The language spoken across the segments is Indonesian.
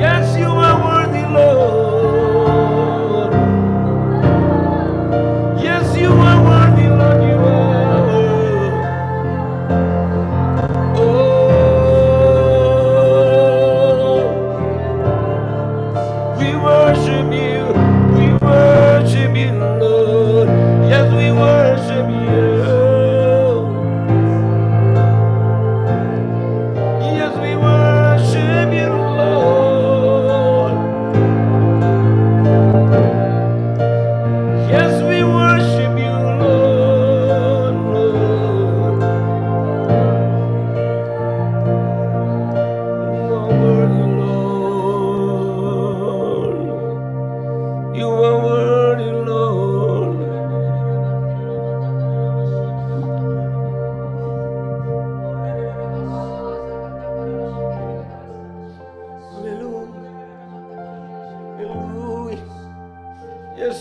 Yes, you are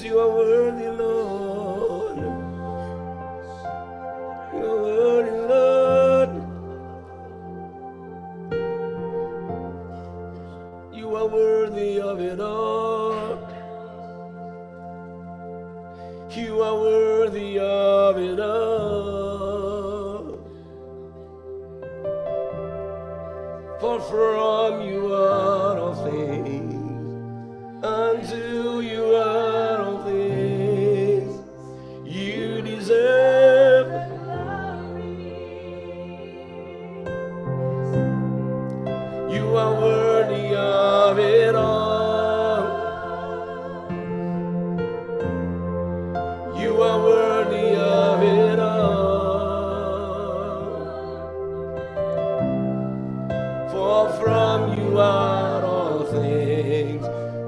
you are worthy, Lord. You are worthy, Lord. You are worthy of it all. You are worthy of it all. For from you are all things, unto you are all things. You deserve the glory. You are worthy of it all. You are worthy of it all. For from you are all things,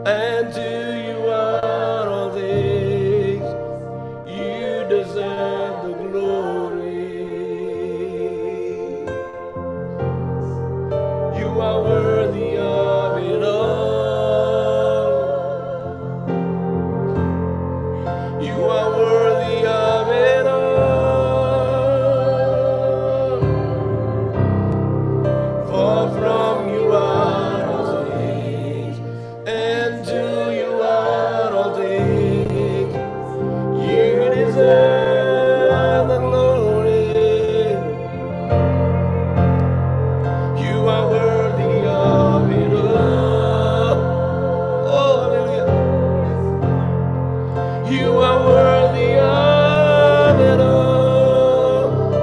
and to you are all things. You deserve the glory. You are worthy of it all. You are worthy of it all. For from you are all things, and to you are all things. You deserve the glory. You are worthy of it all. Oh, hallelujah. You are worthy of it all.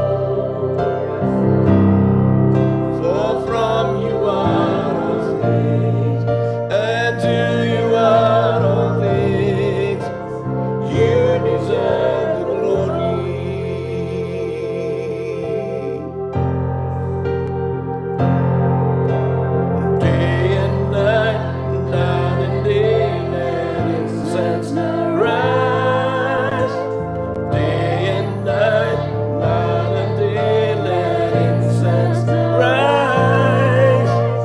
For from you are all things, and to you are all things. You deserve the glory. Day and night and day, let incense rise. Day and night and day, let incense rise.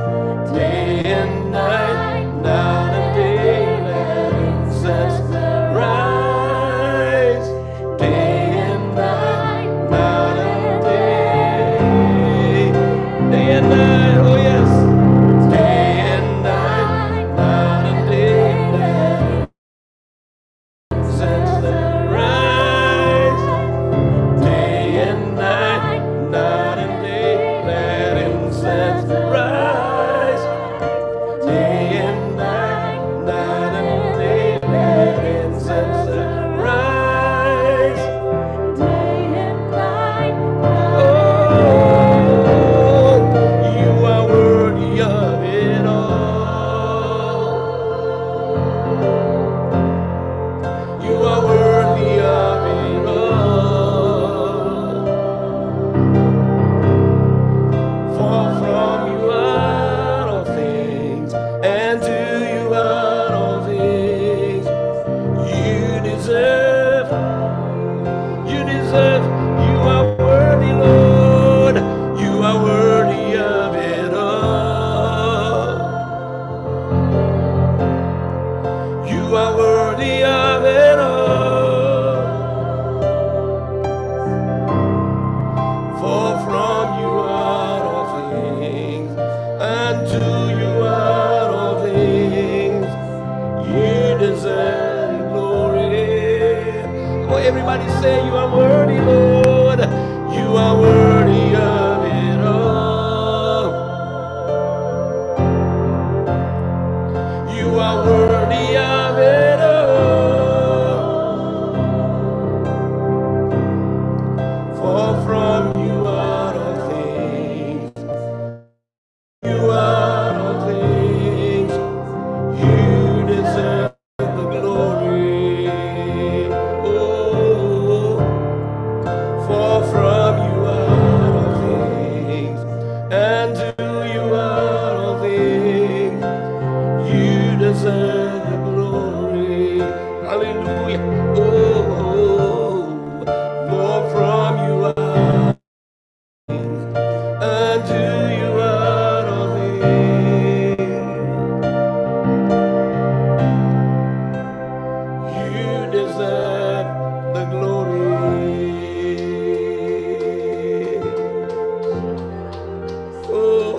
Day and night and day, let incense rise. Day and night and day. Day and night, oh yes. Day and night and day, let incense rise. Day and night and day, let incense rise. Day and night and day, let incense rise. Day and night. Oh, you are worthy of it all. You are worthy of it all. For from you are all things, and to you are all things. You deserve, you are worthy, Lord. You are worthy of it all. You are worthy of it all. For from you are all things, and to you are all things. You deserve glory. Oh, everybody say, you are worthy, Lord. You are worthy of it all. You are worthy of it all. For from you are all things. You are all things. You deserve the glory. Oh, for from you are all things, and to you are all things. You deserve the glory. Hallelujah. Oh, for from you are things, and to you are all things. You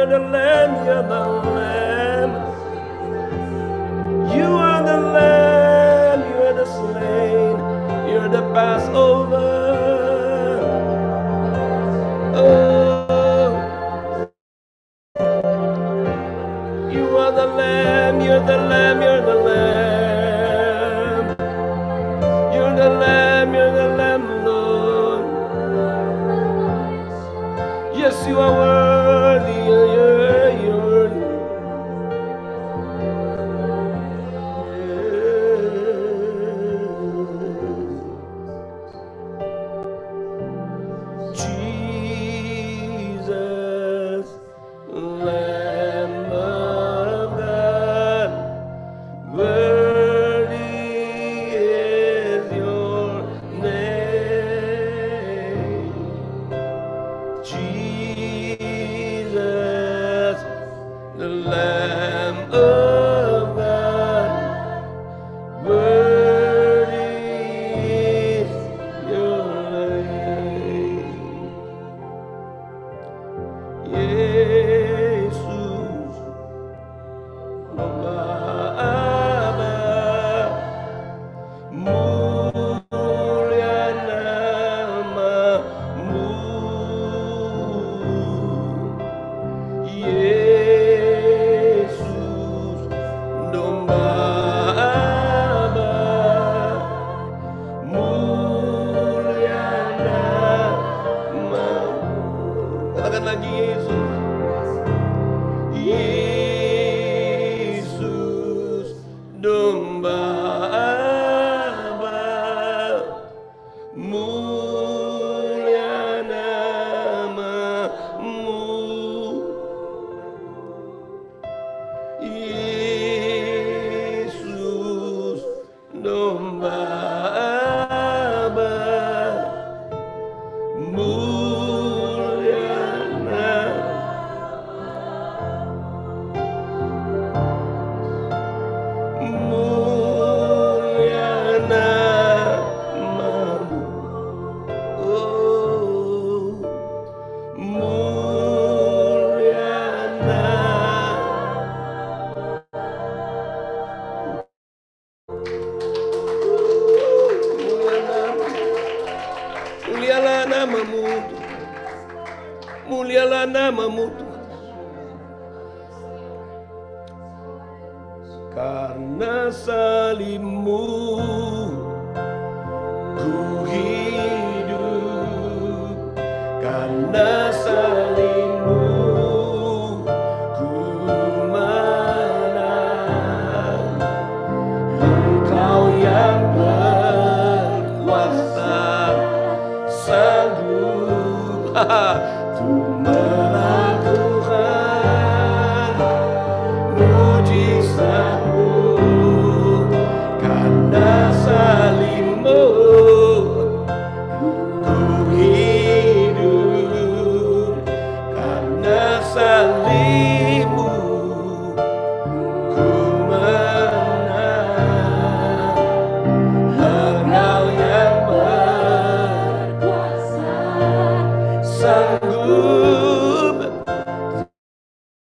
you're the Lamb, you're the Lamb. You are the Lamb, you are the slain, you're the Passover. Oh, you are the Lamb, you're the Lamb, you're the Lamb. You're the Lamb, you're the Lamb, Lord. Yes, you are worthy, you're worthy. Jesus, Lamb of God, worthy is your name. Jesus, the Lamb of God, worthy is your name. Jesus, Baba, mulia namamu. Yesus, domba Allah, mulia namamu. Katakan lagi, Yesus. Yesus, domba Allah, mulia namamu. Yesus, domba Allah, mulia namamu. Oh, mulia mulialah namamu, mulialah namamu Tuhan. Karena salibmu ku hidup, karena salibmu ku menang. Engkau yang berkuasa, sanggup untuk melakukan mujizatmu. Karena salibmu ku hidup, karena salibmu ku menang. Engkau yang berkuasa, sanggup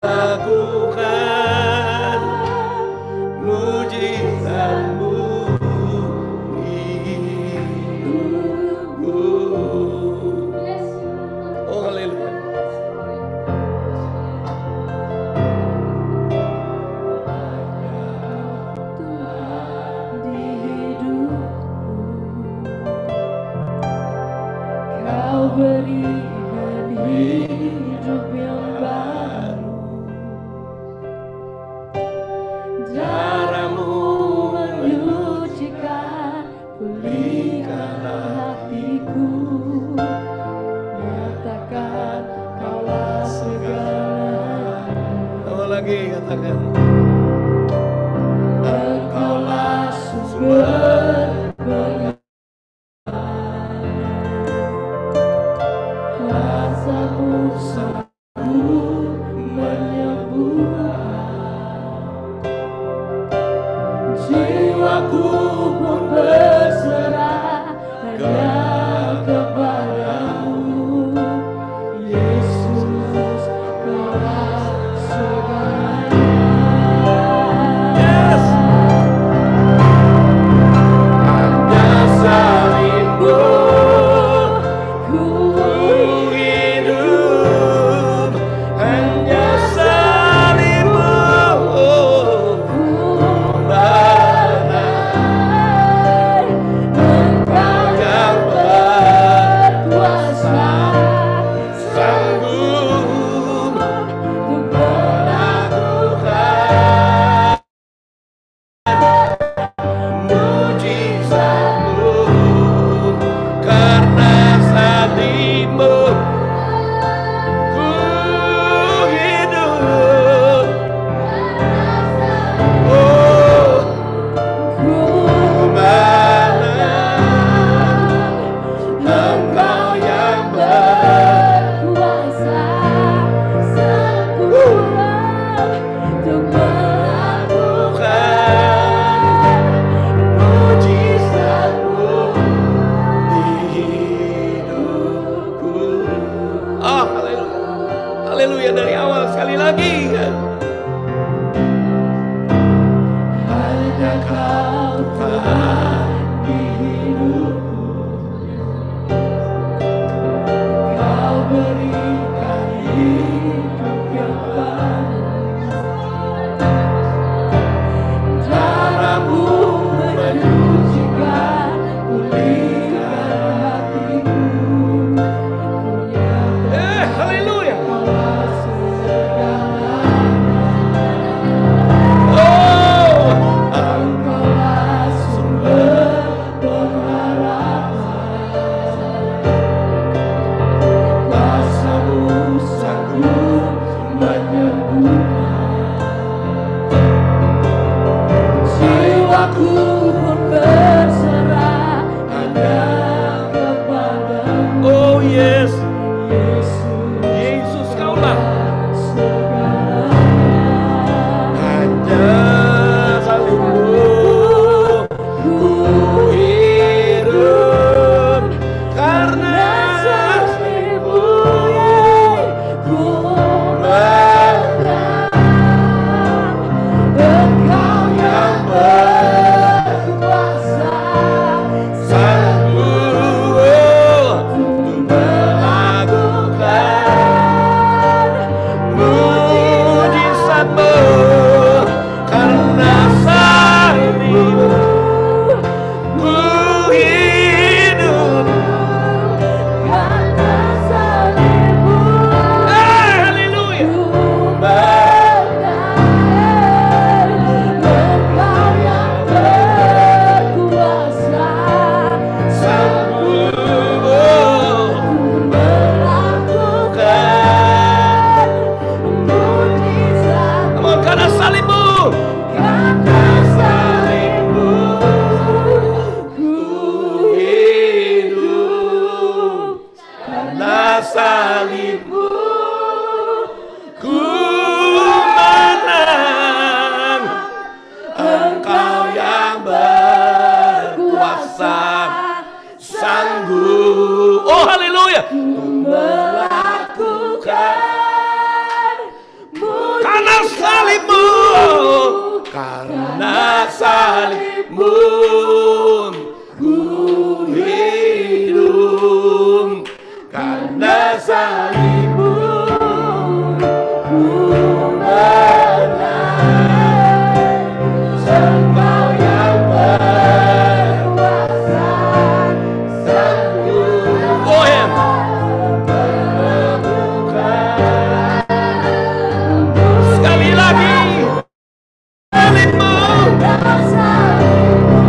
lakukan mujizatmu hidupku. Oh, haleluya. Di hidupku Kau berikan hidup yang baru. Darahmu menyucikan, pulihkan hatiku. Nyatakan Kaulah segalanya. Oh, lagi katakan. Engkaulah sumber pengharapan. Kuasa-Mu sanggup menyembuhkan. Jiwaku pun berserah hanya kepada-Mu. Yesus, Kau jiwaku pun berserah hanya kepadamu. Oh yes, Yesus, Yesus kaulah segalanya. hanya salibmu ku hidup karena salibmu Ku menang. Engkau yang berkuasa, Sanggup untuk melakukan mujizat-Mu karena salibmu ku hidup. karena salibmu Haleluya. ku menang. Engkau yang berkuasa, Sanggup melakukan mujizat namun karena salibmu karena salibmu ku hidup. Karena salibmu ku menang. Engkau yang berkuasa, sanggup, oh haleluya, melakukan karena salibmu, karena salibmu ku hidup. Karena salibmu ku menang. Engkau yang berkuasa, sanggup, oh ya, melakukan. Sekali lagi salibmu, salibmu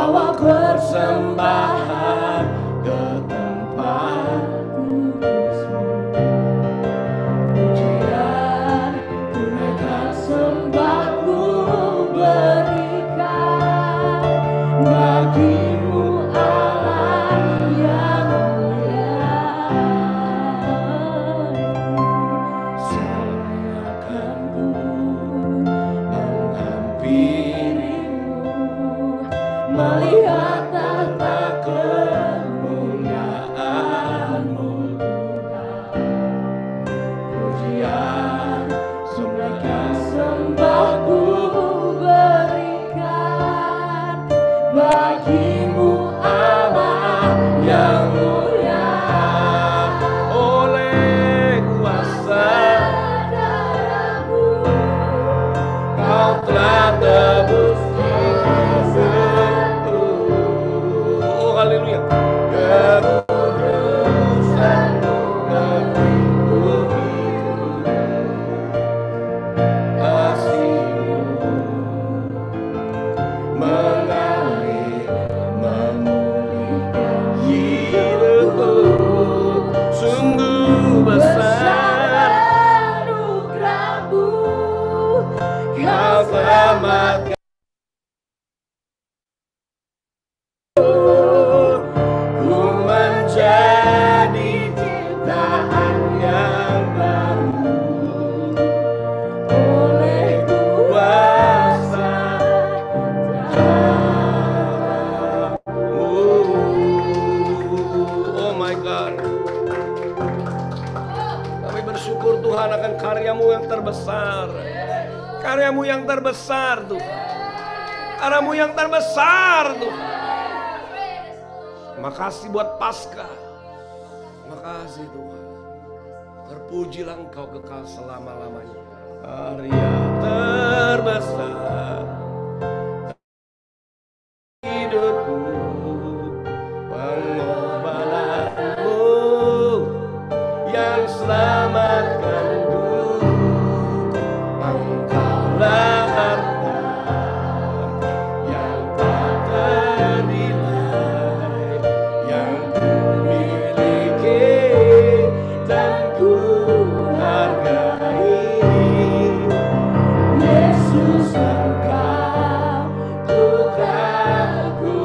bawa persembahan ke tempat kudus-Mu. Pujian, tunaikan sembahku berikan bagi-Mu Allah yang mulia. Saya akan menghampiri-Mu, melihat tahta kemuliaan-Mu Tuhan. Pujian, tunaikan sembahku berikan bagi-Mu Allah yang mulia. Oleh kuasa darah-Mu Kau telah tebus dosa-ku. Oh haleluya. Kekudusan-Mu negeriku itu, kasih-Mu mengalir memulihkan hidupku. Sungguh besar anugerah-Mu, Kau selamatkan ku menjadi ciptaan yang baru oleh kuasa darah-Mu. Oh my God, kami bersyukur Tuhan akan karya-Mu yang terbesar. Karya-Mu yang terbesar Tuhan. Karya-Mu yang terbesar Tuhan. Makasih buat Paskah. Makasih Tuhan. Terpujilah Engkau kekal selama-lamanya. Karya terbesar hidupku, pengorbanan-Mu yang selamatkanku. Engkaulah harta yang tak ternilai yang ku miliki dan ku hargai. Yesus, Engkau putraku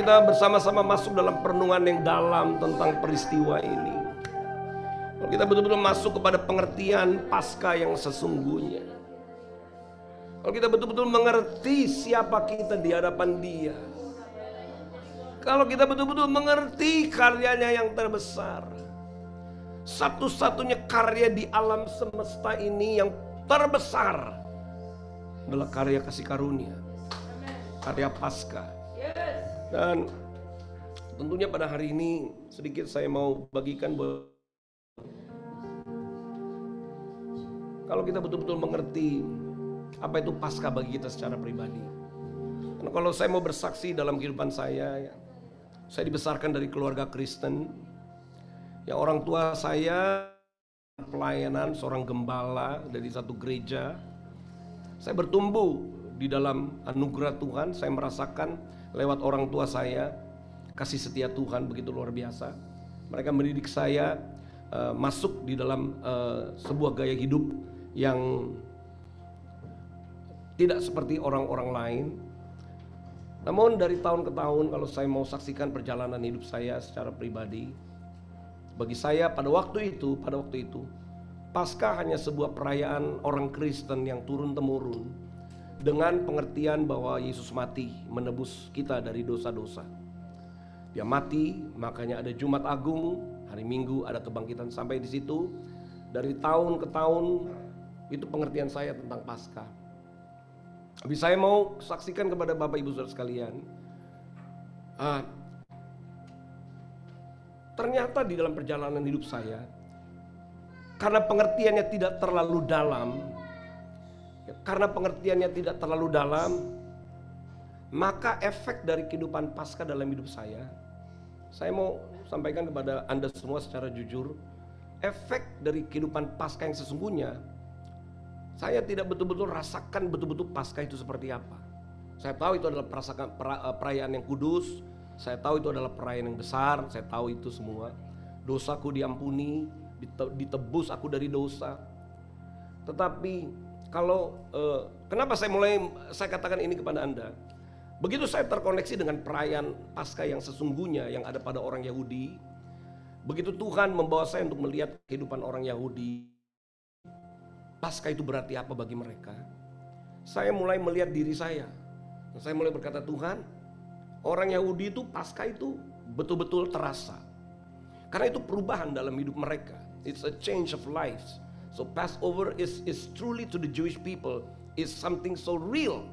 kita bersama-sama masuk dalam perenungan yang dalam tentang peristiwa ini. Kalau kita betul-betul masuk kepada pengertian Paskah yang sesungguhnya. Kalau kita betul-betul mengerti siapa kita di hadapan Dia. Kalau kita betul-betul mengerti karyanya yang terbesar. Satu-satunya karya di alam semesta ini yang terbesar adalah karya kasih karunia. Karya Paskah. Dan tentunya pada hari ini sedikit saya mau bagikan bahwa kalau kita betul-betul mengerti apa itu Paskah bagi kita secara pribadi. Karena kalau saya mau bersaksi dalam kehidupan saya dibesarkan dari keluarga Kristen. Ya, orang tua saya pelayanan, seorang gembala dari satu gereja. Saya bertumbuh di dalam anugerah Tuhan. Saya merasakan lewat orang tua saya kasih setia Tuhan begitu luar biasa. Mereka mendidik saya masuk di dalam sebuah gaya hidup yang tidak seperti orang-orang lain. Namun dari tahun ke tahun, kalau saya mau saksikan perjalanan hidup saya secara pribadi, bagi saya pada waktu itu Paskah hanya sebuah perayaan orang Kristen yang turun-temurun dengan pengertian bahwa Yesus mati menebus kita dari dosa-dosa. Dia mati, makanya ada Jumat Agung, hari Minggu ada kebangkitan. Sampai di situ, dari tahun ke tahun, itu pengertian saya tentang Paskah. Tapi saya mau saksikan kepada Bapak Ibu Saudara sekalian, ternyata di dalam perjalanan hidup saya, karena pengertiannya tidak terlalu dalam, maka efek dari kehidupan Paskah dalam hidup saya mau sampaikan kepada Anda semua secara jujur, efek dari kehidupan Paskah yang sesungguhnya, saya tidak betul-betul rasakan betul-betul Paskah itu seperti apa. Saya tahu itu adalah perayaan yang kudus, saya tahu itu adalah perayaan yang besar, saya tahu itu semua. Dosaku diampuni, ditebus aku dari dosa. Tetapi kalau kenapa saya katakan ini kepada Anda? Begitu saya terkoneksi dengan perayaan Paskah yang sesungguhnya yang ada pada orang Yahudi, begitu Tuhan membawa saya untuk melihat kehidupan orang Yahudi, Paskah itu berarti apa bagi mereka, saya mulai melihat diri saya. Saya mulai berkata, Tuhan, orang Yahudi itu Paskah itu betul-betul terasa. Karena itu perubahan dalam hidup mereka. It's a change of lives. So Passover is truly to the Jewish people is something so real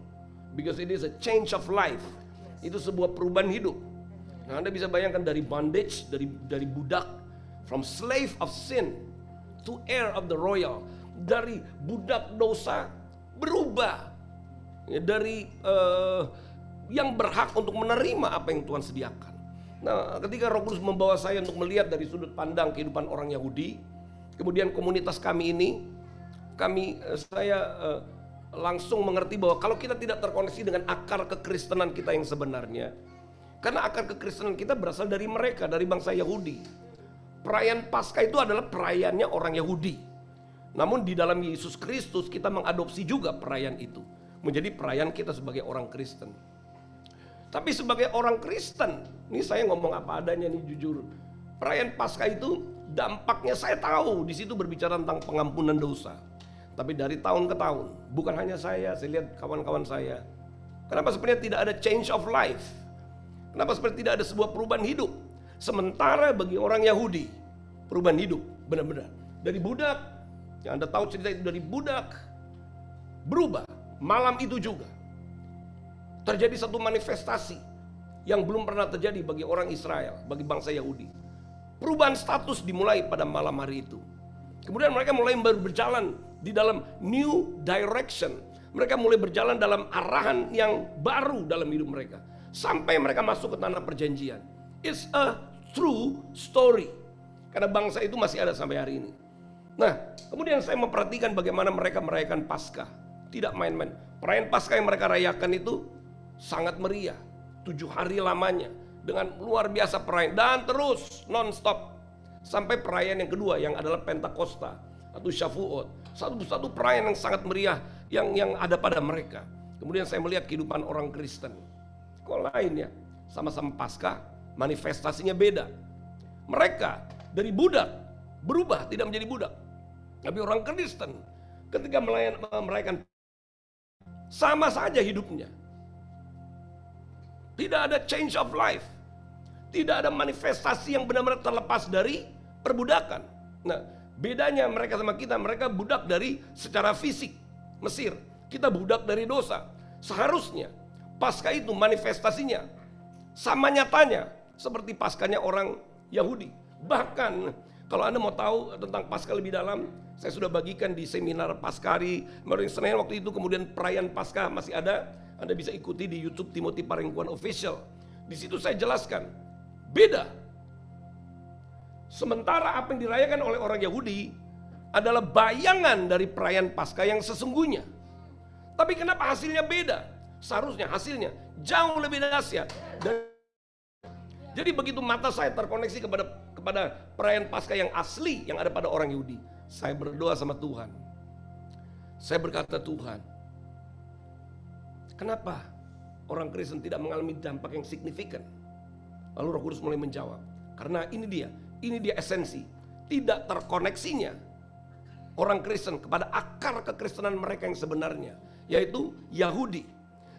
because it is a change of life. Itu sebuah perubahan hidup. Nah, Anda bisa bayangkan dari bondage, dari budak, from slave of sin to heir of the royal. Dari budak dosa berubah ya, dari yang berhak untuk menerima apa yang Tuhan sediakan. Nah, ketika Roh Kudus membawa saya untuk melihat dari sudut pandang kehidupan orang Yahudi, kemudian komunitas kami ini, saya langsung mengerti bahwa kalau kita tidak terkoneksi dengan akar kekristenan kita yang sebenarnya, karena akar kekristenan kita berasal dari mereka, dari bangsa Yahudi. Perayaan Paskah itu adalah perayaannya orang Yahudi. Namun di dalam Yesus Kristus kita mengadopsi juga perayaan itu menjadi perayaan kita sebagai orang Kristen. Tapi sebagai orang Kristen, ini saya ngomong apa adanya nih jujur. Perayaan Paskah itu dampaknya saya tahu di situ berbicara tentang pengampunan dosa. Tapi dari tahun ke tahun, bukan hanya saya lihat kawan-kawan saya. Kenapa sebenarnya tidak ada change of life? Kenapa seperti tidak ada sebuah perubahan hidup? Sementara bagi orang Yahudi, perubahan hidup benar-benar dari budak. Yang Anda tahu cerita itu, dari budak berubah. Malam itu juga terjadi satu manifestasi yang belum pernah terjadi bagi orang Israel, bagi bangsa Yahudi. Perubahan status dimulai pada malam hari itu. Kemudian mereka mulai berjalan di dalam new direction. Mereka mulai berjalan dalam arahan yang baru dalam hidup mereka. Sampai mereka masuk ke tanah perjanjian. It's a true story. Karena bangsa itu masih ada sampai hari ini. Nah, kemudian saya memperhatikan bagaimana mereka merayakan Paskah. Tidak main-main. Perayaan Paskah yang mereka rayakan itu sangat meriah. 7 hari lamanya. Dengan luar biasa perayaan. Dan terus non-stop. Sampai perayaan yang kedua yang adalah Pentakosta atau Shavuot. Satu perayaan yang sangat meriah yang ada pada mereka. Kemudian saya melihat kehidupan orang Kristen. Kok lain ya? sama-sama Paskah, manifestasinya beda. Mereka dari budak berubah tidak menjadi budak. Tapi orang Kristen ketika merayakan sama saja hidupnya. Tidak ada change of life. Tidak ada manifestasi yang benar-benar terlepas dari perbudakan. Nah, bedanya mereka sama kita, mereka budak dari secara fisik, Mesir. Kita budak dari dosa. Seharusnya Paskah itu manifestasinya sama nyatanya seperti Paskahnya orang Yahudi. Bahkan kalau Anda mau tahu tentang Paskah lebih dalam, saya sudah bagikan di seminar Paskari kemarin Senin waktu itu. Kemudian perayaan Paskah masih ada, Anda bisa ikuti di YouTube Timothy Parengkuan Official. Di situ saya jelaskan beda. Sementara apa yang dirayakan oleh orang Yahudi adalah bayangan dari perayaan Paskah yang sesungguhnya. Tapi kenapa hasilnya beda? Seharusnya hasilnya jauh lebih dahsyat. Jadi begitu mata saya terkoneksi kepada perayaan Paskah yang asli yang ada pada orang Yahudi, saya berdoa sama Tuhan. Saya berkata, Tuhan, kenapa orang Kristen tidak mengalami dampak yang signifikan? Lalu Roh Kudus mulai menjawab, karena ini dia esensi. Tidak terkoneksinya orang Kristen kepada akar kekristenan mereka yang sebenarnya, yaitu Yahudi.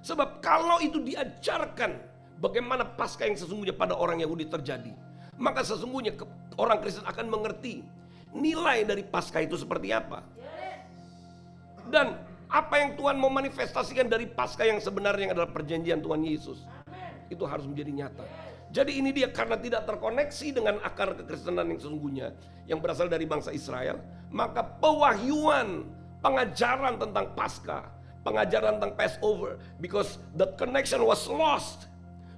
Sebab kalau itu diajarkan bagaimana Paskah yang sesungguhnya pada orang Yahudi terjadi, maka sesungguhnya orang Kristen akan mengerti nilai dari Paskah itu seperti apa. Dan apa yang Tuhan mau manifestasikan dari Paskah yang sebenarnya yang adalah perjanjian Tuhan Yesus. Itu harus menjadi nyata. Jadi ini dia, karena tidak terkoneksi dengan akar kekristenan yang sesungguhnya yang berasal dari bangsa Israel, maka pewahyuan, pengajaran tentang Paskah, pengajaran tentang Passover, because the connection was lost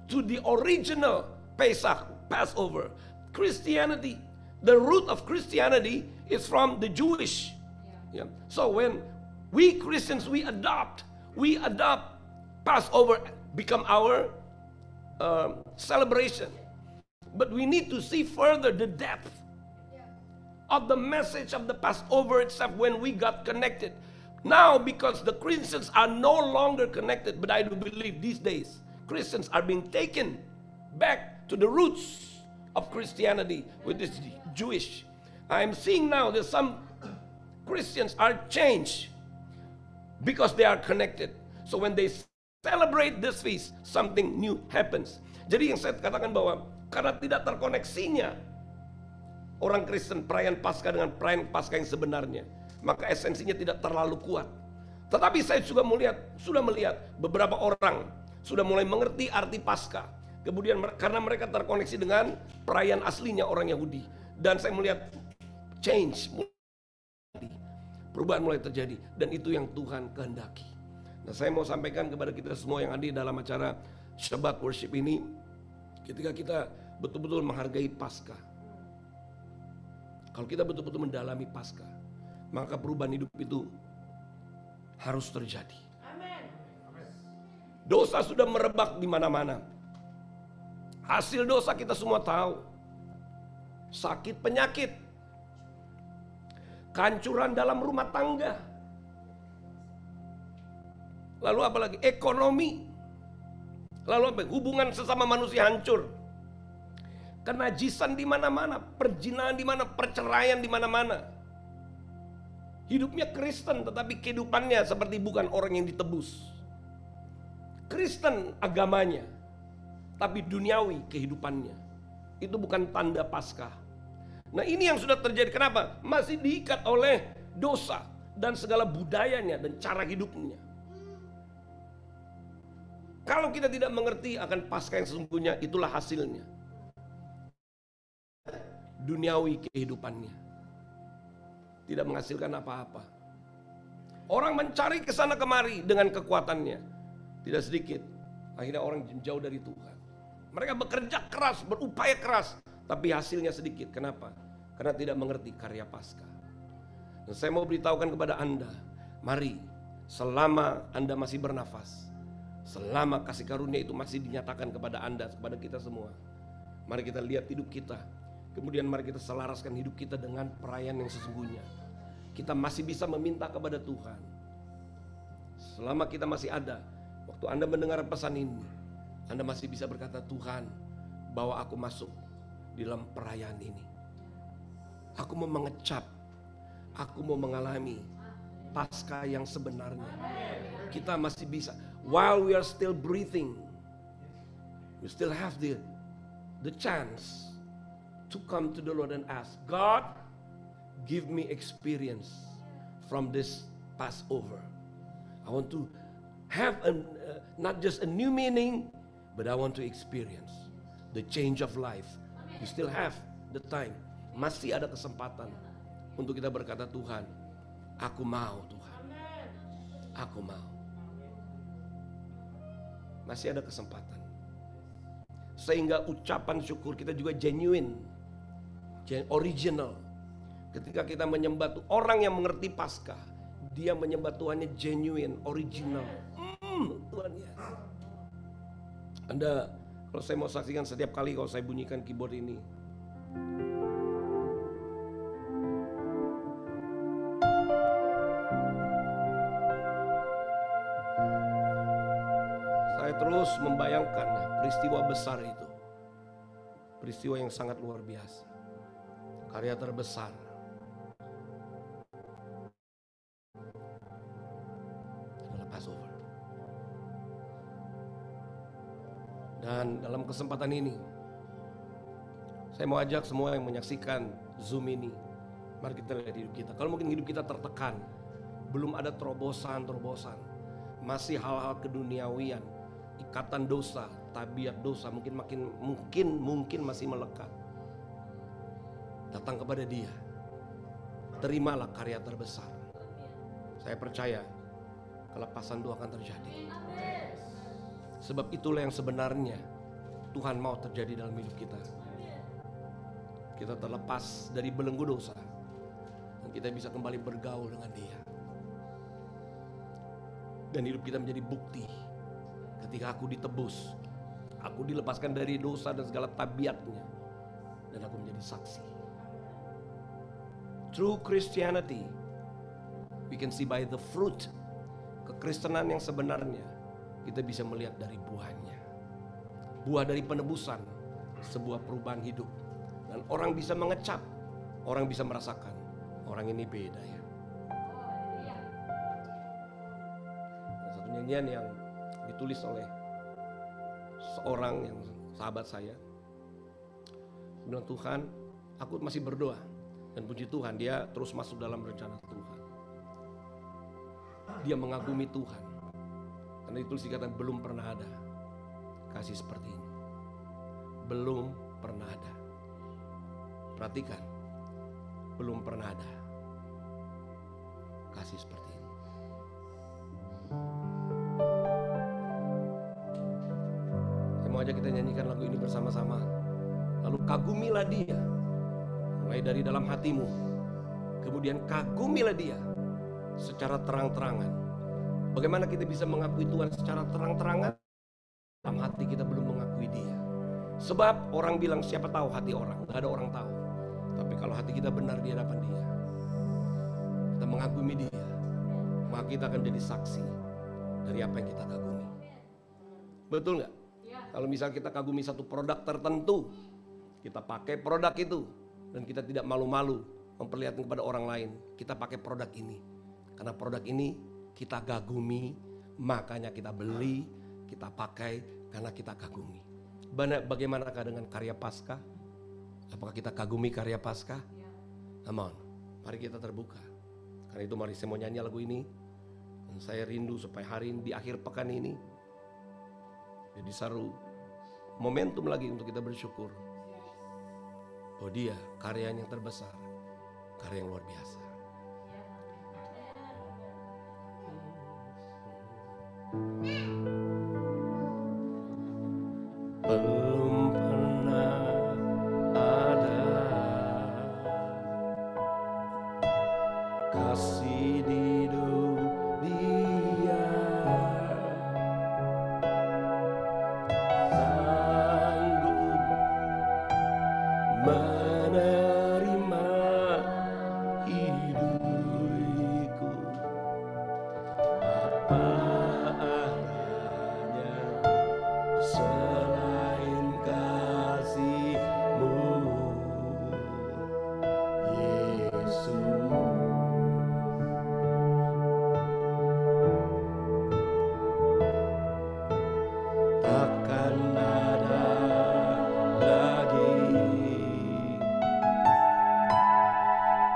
to the original Pesach, Passover. Christianity, the root of Christianity is from the Jewish. Yeah. So when we Christians, we adopt Passover become our celebration. But we need to see further the depth of the message of the Passover itself when we got connected. Now, because the Christians are no longer connected, but I do believe these days Christians are being taken back to the roots of Christianity, with this Jewish. I'm seeing now that some Christians are changed because they are connected. So when they celebrate this feast, something new happens. Jadi yang saya katakan bahwa karena tidak terkoneksinya orang Kristen perayaan Paskah dengan perayaan Paskah yang sebenarnya, maka esensinya tidak terlalu kuat. Tetapi saya juga sudah melihat beberapa orang sudah mulai mengerti arti Paskah. Kemudian karena mereka terkoneksi dengan perayaan aslinya orang Yahudi, dan saya melihat change, perubahan mulai terjadi, dan itu yang Tuhan kehendaki. Nah, saya mau sampaikan kepada kita semua yang hadir dalam acara Shabbat Worship ini, ketika kita betul-betul menghargai Paskah, kalau kita betul-betul mendalami Paskah, maka perubahan hidup itu harus terjadi. Dosa sudah merebak di mana-mana. Hasil dosa kita semua tahu. Sakit penyakit, kehancuran dalam rumah tangga, lalu apalagi ekonomi, lalu apa? Hubungan sesama manusia hancur, kenajisan di mana-mana, perzinahan di mana, perceraian di mana-mana. Hidupnya Kristen tetapi kehidupannya seperti bukan orang yang ditebus. Kristen agamanya, tapi duniawi kehidupannya. Itu bukan tanda Paskah. Nah, ini yang sudah terjadi. Kenapa? Masih diikat oleh dosa dan segala budayanya dan cara hidupnya. Kalau kita tidak mengerti akan Paskah yang sesungguhnya, itulah hasilnya. Duniawi kehidupannya tidak menghasilkan apa-apa. Orang mencari kesana kemari dengan kekuatannya. Tidak sedikit, akhirnya orang jauh dari Tuhan. Mereka bekerja keras, berupaya keras, tapi hasilnya sedikit. Kenapa? Karena tidak mengerti karya Paskah. Dan saya mau beritahukan kepada Anda, mari, selama Anda masih bernafas, selama kasih karunia itu masih dinyatakan kepada Anda, kepada kita semua, mari kita lihat hidup kita. Kemudian mari kita selaraskan hidup kita dengan perayaan yang sesungguhnya. Kita masih bisa meminta kepada Tuhan. Selama kita masih ada, waktu Anda mendengar pesan ini, Anda masih bisa berkata, Tuhan, bawa aku masuk di dalam perayaan ini. Aku mau mengecap, aku mau mengalami Paskah yang sebenarnya. Kita masih bisa, while we are still breathing, we still have the chance to come to the Lord and ask, God, give me experience from this Passover. I want to have not just a new meaning, but I want to experience the change of life. You still have the time. Masih ada kesempatan untuk kita berkata, Tuhan, aku mau Tuhan. Aku mau. Masih ada kesempatan. Sehingga ucapan syukur kita juga genuine, original. Ketika kita menyembah Tuhan, orang yang mengerti Paskah, dia menyembah Tuhannya genuine, original. Tuhan ya. Anda, kalau saya mau saksikan setiap kali kalau saya bunyikan keyboard ini, saya terus membayangkan peristiwa besar itu. Peristiwa yang sangat luar biasa. Karya terbesar. Adalah Passover. Dan dalam kesempatan ini, saya mau ajak semua yang menyaksikan Zoom ini, mari kita lihat hidup kita. Kalau mungkin hidup kita tertekan, belum ada terobosan, masih hal-hal keduniawian, ikatan dosa, tabiat dosa mungkin masih melekat. Datang kepada Dia, terimalah karya terbesar. Saya percaya kelepasan itu akan terjadi. Sebab itulah yang sebenarnya Tuhan mau terjadi dalam hidup kita. Kita terlepas dari belenggu dosa dan kita bisa kembali bergaul dengan Dia. Dan hidup kita menjadi bukti ketika aku ditebus, aku dilepaskan dari dosa dan segala tabiatnya, dan aku menjadi saksi. True Christianity, we can see by the fruit. Kekristenan yang sebenarnya kita bisa melihat dari buahnya. Buah dari penebusan, sebuah perubahan hidup. Dan orang bisa mengecap, orang bisa merasakan, orang ini beda ya. Ada satu nyanyian yang ditulis oleh seorang yang sahabat saya. Dia bilang, Tuhan, aku masih berdoa. Dan puji Tuhan, dia terus masuk dalam rencana Tuhan. Dia mengagumi Tuhan. Karena ditulis dikatakan belum pernah ada kasih seperti ini. Belum pernah ada. Perhatikan, belum pernah ada kasih seperti ini. Saya mau ajak kita nyanyikan lagu ini bersama-sama. Lalu kagumilah Dia, mulai dari dalam hatimu. Kemudian kagumilah Dia secara terang-terangan. Bagaimana kita bisa mengakui Tuhan secara terang-terangan? Dalam hati kita belum mengakui Dia. Sebab orang bilang siapa tahu hati orang, gak ada orang tahu. Tapi kalau hati kita benar di hadapan Dia, kita mengagumi Dia, maka kita akan jadi saksi dari apa yang kita kagumi. Betul gak? Kalau misal kita kagumi satu produk tertentu, kita pakai produk itu, dan kita tidak malu-malu memperlihatkan kepada orang lain, kita pakai produk ini. Karena produk ini kita kagumi, makanya kita beli, kita pakai karena kita kagumi. Bagaimanakah dengan karya Paskah? Apakah kita kagumi karya Paskah? Come on, mari kita terbuka. Karena itu mari saya mau nyanyi lagu ini. Dan saya rindu supaya hari ini, di akhir pekan ini, jadi saru momentum lagi untuk kita bersyukur. Oh Dia karya yang terbesar, karya yang luar biasa. Belum pernah ada kasih di dunia sanggup menerima hidupku apa adanya.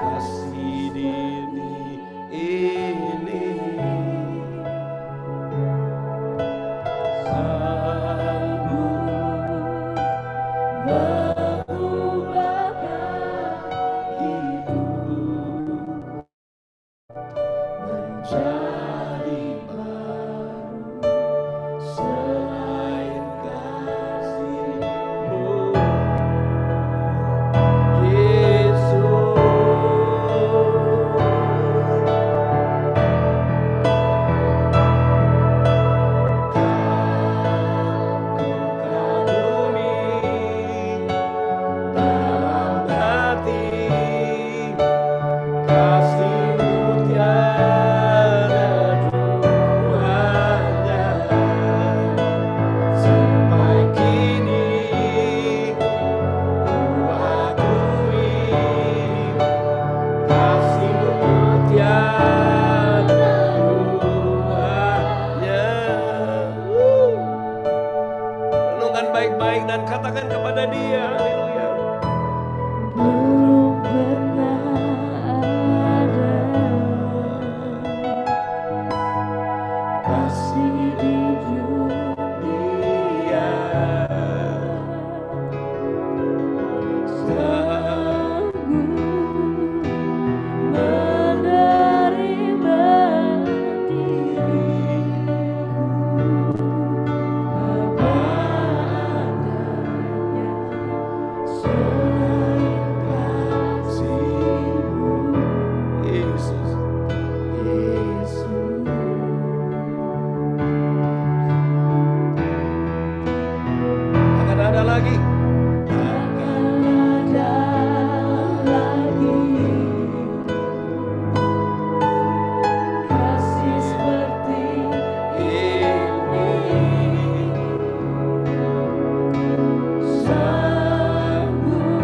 kasih diri ini sanggup mengubahkan hidup menjadi baru selain kasih-Mu, Yesus. Baik-baik dan katakan kepada Dia, haleluya. Belum pernah ada kasih di dunia sanggup menerima Lagi takkan ada lagi kasih seperti ini sanggup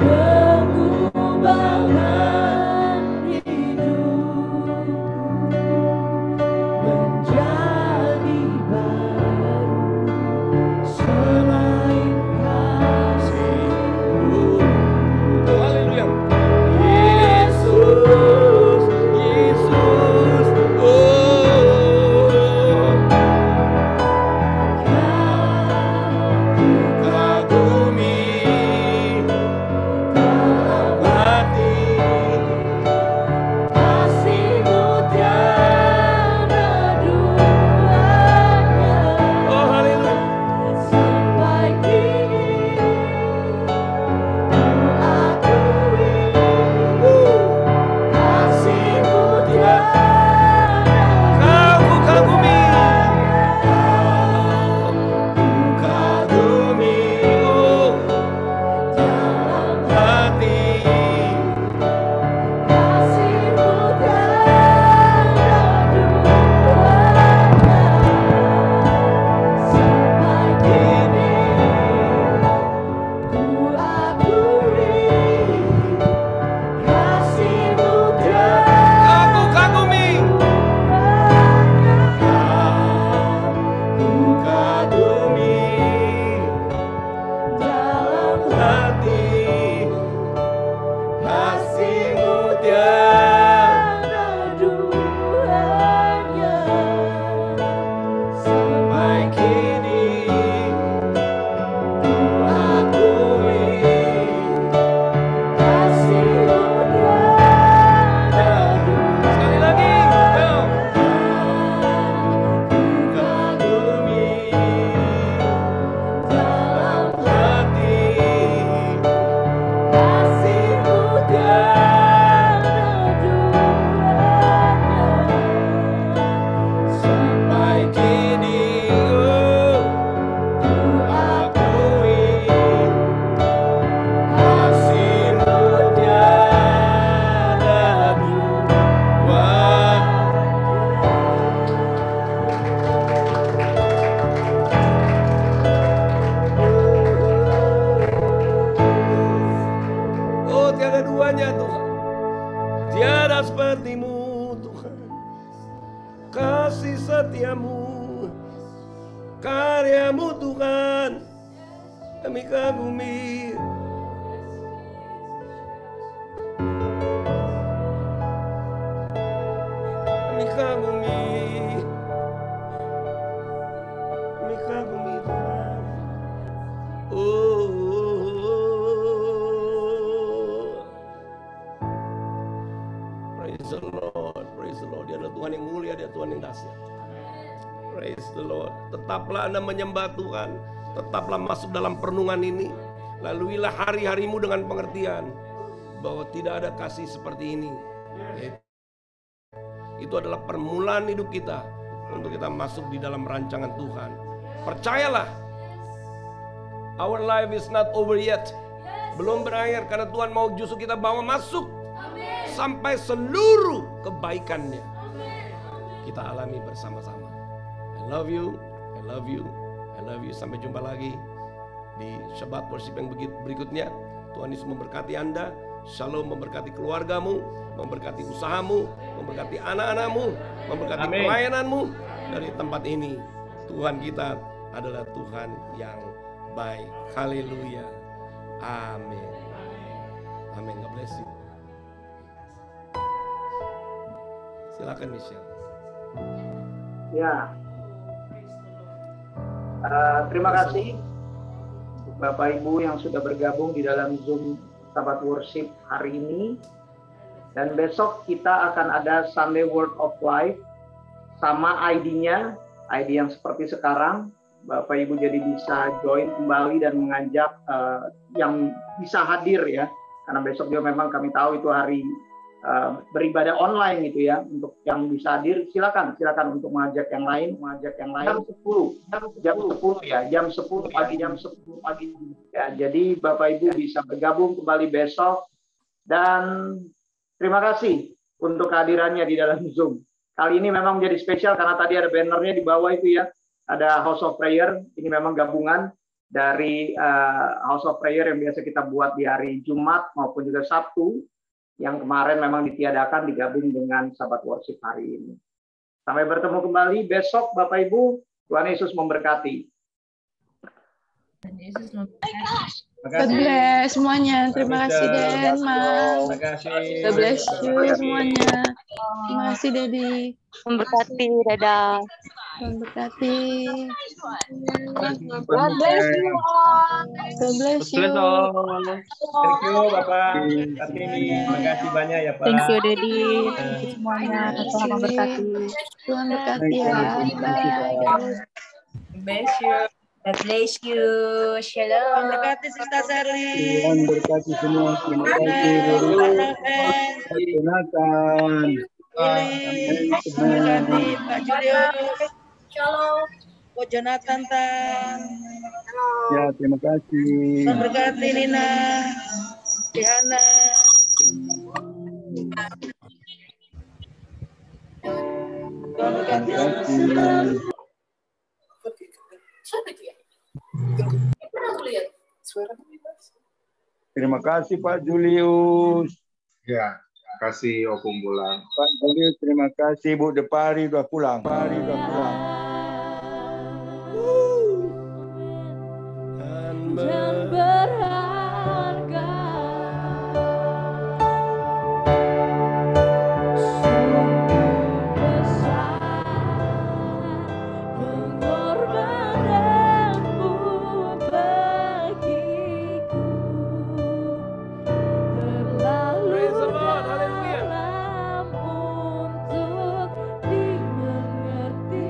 mengubahkan hidupku menjadi baru selain kasih-Mu. Oh, haleluya. Yesus, Yesus, oh, ku kagumi dalam hati, Kasih-Mu tiada duanya. oh haleluya. Sampai kini ku akui kasih-Mu tiada Kau ku kagumi, ku kagumi, oh, dalam hati. kasih-Mu tiada duanya. Sampai kini ku akui kasih-Mu tiada Aku kagumi, ku kagumi dalam hati, kasih-Mu tiada tiada duanya. sampai kini ku akui Kasih-Mu tiada sekali lagi kau ku kagumi dalam hati, kasih-Mu tiada duanya. sampai kini oh, ku akui kasih-Mu tiada dua. Oh tiada duanya Tuhan, tiada seperti-Mu Tuhan. Kasih setia-Mu, karya-Mu Tuhan, kami kagumi. Tuhan yang mulia, dia Tuhan yang dahsyat. Praise the Lord. Tetaplah Anda menyembah Tuhan, tetaplah masuk dalam perenungan ini. Laluilah hari-harimu dengan pengertian bahwa tidak ada kasih seperti ini. Itu adalah permulaan hidup kita untuk kita masuk di dalam rancangan Tuhan. Percayalah, our life is not over yet. Belum berakhir, karena Tuhan mau justru kita bawa masuk sampai seluruh kebaikannya kita alami bersama-sama. I love you, I love you, I love you. Sampai jumpa lagi di Shabbat Worship yang berikutnya. Tuhan Yesus memberkati Anda. Shalom, memberkati keluargamu, memberkati usahamu, memberkati anak-anakmu, memberkati pelayananmu. Dari tempat ini, Tuhan kita adalah Tuhan yang baik. Haleluya. Amin. Amin. God bless you. Silakan Michelle. Ya, terima kasih Bapak Ibu yang sudah bergabung di dalam Zoom Sabat Worship hari ini. Dan besok kita akan ada Sunday Word of Life sama ID-nya, ID yang seperti sekarang. Bapak Ibu jadi bisa join kembali dan mengajak yang bisa hadir ya. Karena besok juga memang kami tahu itu hari beribadah online gitu ya. Untuk yang bisa hadir silakan untuk mengajak yang lain, jam 10 ya, jam 10 pagi. Ya, jadi Bapak Ibu bisa bergabung kembali besok, dan terima kasih untuk kehadirannya di dalam Zoom. Kali ini memang menjadi spesial karena tadi ada bannernya di bawah itu ya. Ada House of Prayer, ini memang gabungan dari House of Prayer yang biasa kita buat di hari Jumat maupun juga Sabtu, yang kemarin memang ditiadakan digabung dengan Sabat Worship hari ini. Sampai bertemu kembali besok Bapak Ibu. Tuhan Yesus memberkati. Tuhan Yesus memberkati. God bless semuanya. Terima kasih Den, Mas. Terima kasih. God bless you semuanya. Terima kasih Dedi. Memberkati, dadah. Memberkati. God bless you all. God bless you. Thank you Bapak. Terima kasih banyak ya Pak. Thank you, Dedi. Thank you semuanya. Tuhan memberkati. Tuhan berkati ya. Bye. God bless you. God bless you. Shalom. Berkati Sister Sari. Tuhan berkati semua. Terima kasih. Jonathan. Berkati Pak Julius. Shalom. Pak Jonathan Tan. Ya, terima kasih. Tuhan berkati Nina. Diana. Tuhan berkati Terima kasih. Terima kasih Pak Julius. Ya, kasih Opung Bulan. Pak Julius, terima kasih. Bu Depari udah pulang. Dan berharga sungguh besar pengorbananmu bagiku, terlalu Praise the Lord. Haleluya. dalam untuk dimengerti.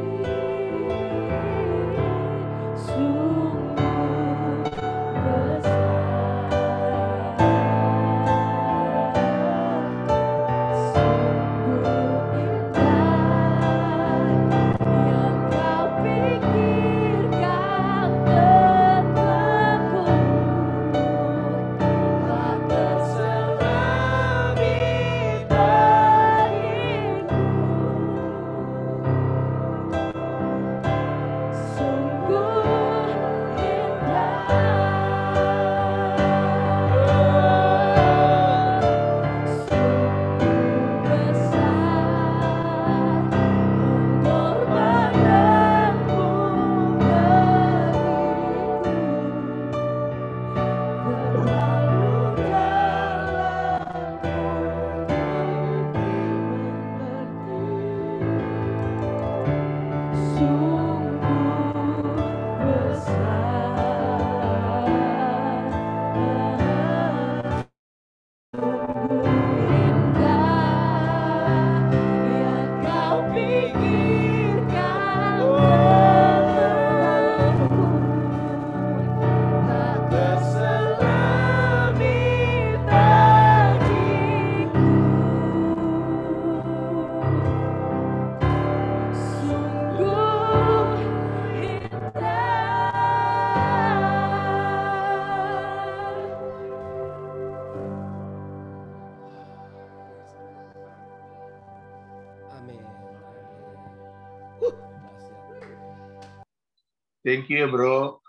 Thank you, bro.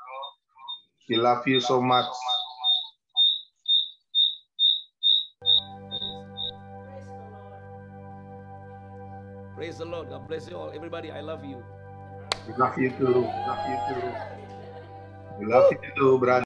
We love you so much. Praise the Lord. God bless you all. Everybody, I love you. We love you too. We love you too. We love you too, brother.